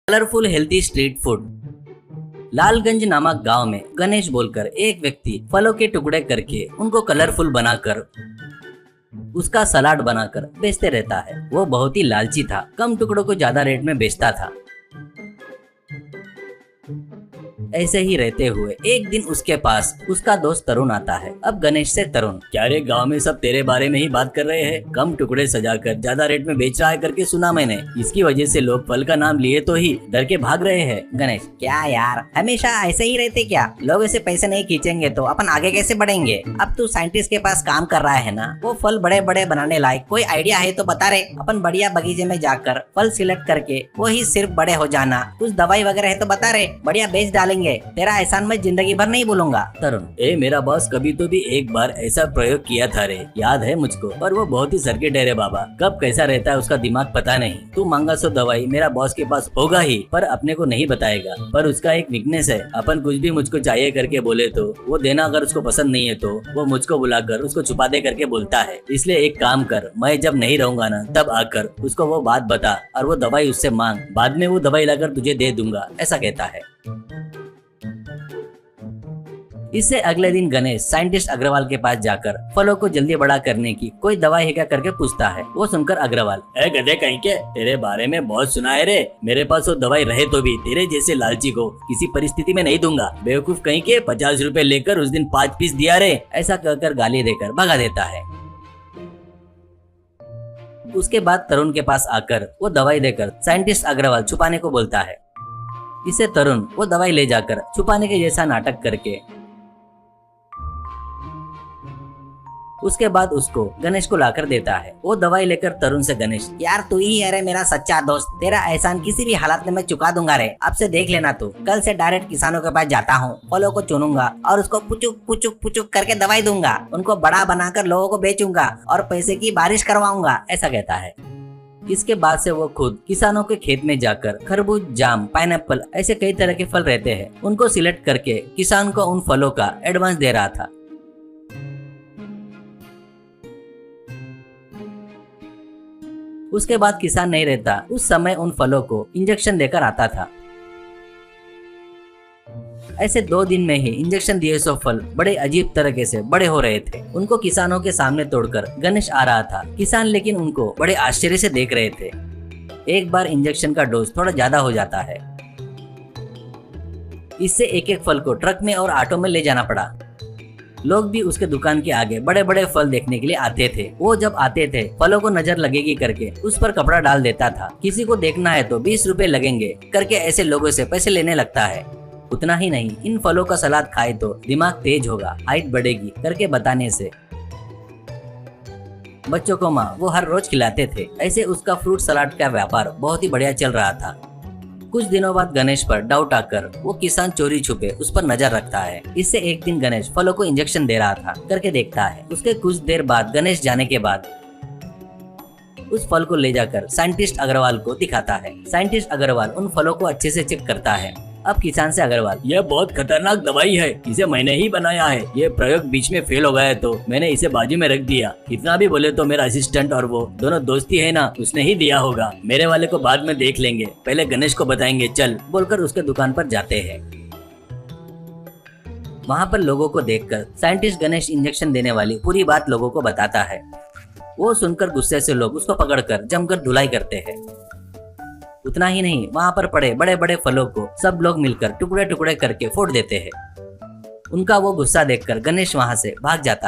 Colourful healthy street food. Lalganj नामक गांव में गणेश बोलकर एक व्यक्ति फलों के टुकड़े करके उनको कलरफुल बनाकर उसका सलाद बनाकर बेचते रहता है। वो बहुत ही लालची था, कम टुकड़ों को ज्यादा रेट में बेचता था। ऐसे ही रहते हुए एक दिन उसके पास उसका दोस्त तरुण आता है। अब गणेश से तरुण, क्या रे गांव में सब तेरे बारे में ही बात कर रहे हैं, कम टुकड़े सजाकर ज्यादा रेट में बेच रहा है करके सुना मैंने। इसकी वजह से लोग फल का नाम लिए तो ही डर के भाग रहे हैं। गणेश, क्या यार हमेशा ऐसे ही रहते क्या? लोग ऐसे पैसे नहीं खींचेंगे तो अपन आगे कैसे बढ़ेंगे? अब तू साइंटिस्ट के पास काम कर रहा है ना, वो फल बड़े बड़े बनाने लायक कोई आइडिया है तो बता रहे। अपन बढ़िया बगीचे में जाकर फल सिलेक्ट करके वही सिर्फ बड़े हो जाना। कुछ दवाई वगैरह है तो बता रहे, बढ़िया बेच डालेंगे। तेरा एहसान मैं जिंदगी भर नहीं भूलूंगा। तरुण, मेरा बॉस कभी तो भी एक बार ऐसा प्रयोग किया था रे, याद है मुझको, पर वो बहुत ही सर्किट है रे बाबा। कब कैसा रहता है उसका दिमाग पता नहीं। तू मांगा सो दवाई मेरा बॉस के पास होगा ही, पर अपने को नहीं बताएगा। पर उसका एक वीकनेस है, अपन कुछ भी मुझको चाहिए करके बोले तो वो देना अगर उसको पसंद नहीं है तो वो मुझको बुलाकर उसको छुपा दे करके बोलता है। इसलिए एक काम कर, मैं जब नहीं रहूंगा ना तब आकर उसको वो बात बता और वो दवाई उससे मांग, बाद में वो दवाई लाकर तुझे दे दूंगा, ऐसा कहता है। इससे अगले दिन गणेश साइंटिस्ट अग्रवाल के पास जाकर फलों को जल्दी बड़ा करने की कोई दवाई है क्या करके पूछता है। वो सुनकर अग्रवाल, गधे कहीं के, तेरे बारे में बहुत सुना है रे, मेरे पास वो दवाई रहे तो भी तेरे जैसे लालची को किसी परिस्थिति में नहीं दूंगा। बेवकूफ कहीं के, 50 रुपए लेकर उस दिन 5 पीस दिया रे, ऐसा कहकर गाली देकर भगा देता है। उसके बाद तरुण के पास आकर वो दवाई देकर साइंटिस्ट अग्रवाल छुपाने को बोलता है। इसे तरुण वो दवाई ले जाकर छुपाने के जैसा नाटक करके उसके बाद उसको गणेश को लाकर देता है। वो दवाई लेकर तरुण से, गणेश यार तू ही है रे मेरा सच्चा दोस्त, तेरा एहसान किसी भी हालत में मैं चुका दूंगा रे। अब से देख लेना तू, कल से डायरेक्ट किसानों के पास जाता हूँ, फलों को चुनूंगा और उसको पुचुक पुचुक पुचुक करके दवाई दूंगा, उनको बड़ा बनाकर लोगों को बेचूंगा और पैसे की बारिश करवाऊंगा, ऐसा कहता है। इसके बाद से वो खुद किसानों के खेत में जाकर खरबूज, जाम, पाइनएप्पल ऐसे कई तरह के फल रहते हैं, उनको सिलेक्ट करके किसान को उन फलों का एडवांस दे रहा था। उसके बाद किसान नहीं रहता, उस समय उन फलों को इंजेक्शन देकर आता था। ऐसे 2 दिन में ही इंजेक्शन दिए सो फल बड़े अजीब तरीके से बड़े हो रहे थे। उनको किसानों के सामने तोड़कर गणेश आ रहा था। किसान लेकिन उनको बड़े आश्चर्य से देख रहे थे। एक बार इंजेक्शन का डोज थोड़ा ज्यादा हो जाता है। इससे एक एक फल को ट्रक में और ऑटो में ले जाना पड़ा। लोग भी उसके दुकान के आगे बड़े बड़े फल देखने के लिए आते थे। वो जब आते थे फलों को नजर लगेगी करके उस पर कपड़ा डाल देता था। किसी को देखना है तो 20 रुपए लगेंगे करके ऐसे लोगों से पैसे लेने लगता है। उतना ही नहीं, इन फलों का सलाद खाए तो दिमाग तेज होगा, हाइट बढ़ेगी करके बताने से बच्चों को माँ वो हर रोज खिलाते थे। ऐसे उसका फ्रूट सलाद का व्यापार बहुत ही बढ़िया चल रहा था। कुछ दिनों बाद गणेश पर डाउट आकर वो किसान चोरी छुपे उस पर नजर रखता है। इससे एक दिन गणेश फलों को इंजेक्शन दे रहा था करके देखता है। उसके कुछ देर बाद गणेश जाने के बाद उस फल को ले जाकर साइंटिस्ट अग्रवाल को दिखाता है। साइंटिस्ट अग्रवाल उन फलों को अच्छे से चेक करता है। अब किसान से अग्रवाल, यह बहुत खतरनाक दवाई है, इसे मैंने ही बनाया है। ये प्रयोग बीच में फेल हो गया तो मैंने इसे बाजू में रख दिया। कितना भी बोले तो मेरा असिस्टेंट और वो दोनों दोस्ती है ना, उसने ही दिया होगा। मेरे वाले को बाद में देख लेंगे, पहले गणेश को बताएंगे, चल बोलकर उसके दुकान पर जाते हैं। वहाँ पर लोगों को देखकर साइंटिस्ट गणेश इंजेक्शन देने वाली पूरी बात लोगों को बताता है। वो सुनकर गुस्से से लोग उसको पकड़कर जमकर धुलाई करते हैं। उतना ही नहीं, वहाँ पर पड़े बड़े बड़े फलों को सब लोग मिलकर टुकड़े टुकड़े करके फोड़ देते हैं। उनका वो गुस्सा देखकर गणेश वहाँ से भाग जाता है।